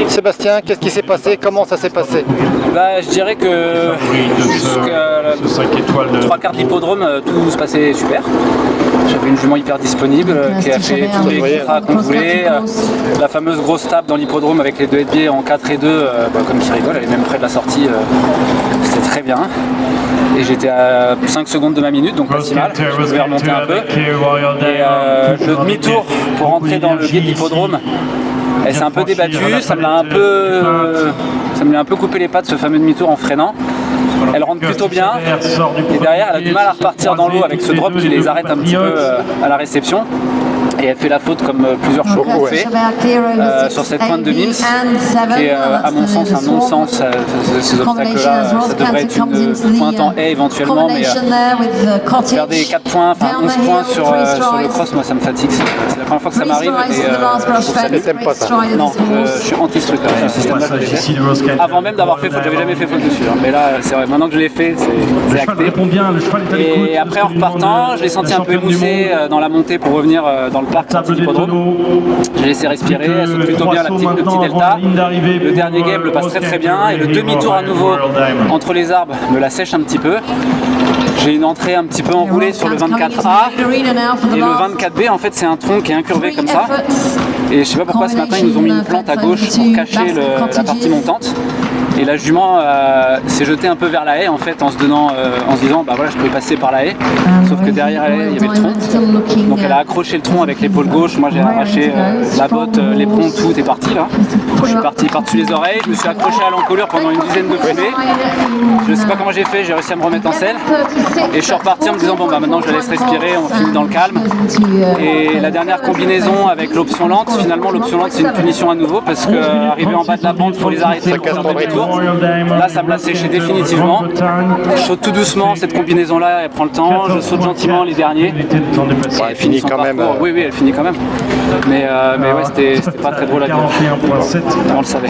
Sébastien, qu'est-ce qui s'est passé? Comment ça s'est passé? Bah, je dirais que jusqu'à 3/4 de l'hippodrome, tout se passait super. J'avais une jument hyper disponible qui a fait tous les contrats qu'on voulait. La fameuse grosse table dans l'hippodrome avec les deux biais en 4 et 2, comme qui rigole, elle est même près de la sortie. C'était très bien. Et j'étais à 5 secondes de ma minute, donc pas si mal. Je pouvais remonter un peu. Et le demi-tour pour entrer dans le guet de l'hippodrome, elle s'est un peu débattue, ça me l'a un peu coupé les pattes ce fameux demi-tour en freinant. Elle rentre plutôt bien et derrière elle a du mal à repartir dans l'eau avec ce drop qui les arrête un petit peu à la réception. Et elle fait la faute comme plusieurs chevaux ont fait sur cette pointe de Mims, qui est à mon sens un non-sens. Ces obstacles-là, ça devrait être une pointe en haie éventuellement, mais faire des 4 points, enfin 11 points sur le cross, moi ça me fatigue. C'est la première fois que ça m'arrive et je trouve ça t'aime pas ça. Non, je suis anti-struc, ce système-là je déteste. Avant même d'avoir fait faute, j'avais jamais fait faute dessus. Mais là, c'est vrai, maintenant que je l'ai fait, c'est acté. Et après en repartant, je l'ai senti un peu émoussé dans la montée pour revenir dans le parc sorti d'hippodrome. J'ai laissé respirer, elle saute plutôt bien le petit delta. Le dernier game le passe très bien et le demi-tour à nouveau entre les arbres me la sèche un petit peu. J'ai une entrée un petit peu enroulée sur le 24A et le 24B en fait c'est un tronc qui est incurvé comme ça. Et je sais pas pourquoi ce matin ils nous ont mis une plante à gauche pour cacher la partie montante. Et la jument s'est jetée un peu vers la haie en fait en se disant bah voilà je pouvais passer par la haie. Sauf que derrière elle il y avait le tronc. Donc elle a accroché le tronc avec l'épaule gauche, moi j'ai arraché la botte, l'éperon, tout est parti là. Je suis parti par-dessus les oreilles, je me suis accroché à l'encolure pendant une dizaine de foulées. Je sais pas comment j'ai fait, j'ai réussi à me remettre en selle. Et je suis reparti en me disant bon bah maintenant je la laisse respirer, on finit dans le calme. Et la dernière combinaison avec l'option lente, finalement l'option lente c'est une punition à nouveau parce qu'arriver en bas de la pente, il faut les arrêter pour faire le tour. Là ça me l'a séché définitivement. Je saute tout doucement cette combinaison là, elle prend le temps, je saute gentiment les derniers. Ouais, elle finit quand même. Oui elle finit quand même. Mais ouais c'était pas très drôle à dire. On le savait.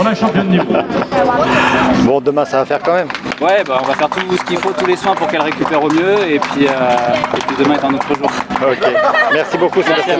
Bon demain ça va faire quand même. Ouais bah on va faire tout ce qu'il faut, tous les soins pour qu'elle récupère au mieux et puis demain est un autre jour. Ok, merci beaucoup Sébastien.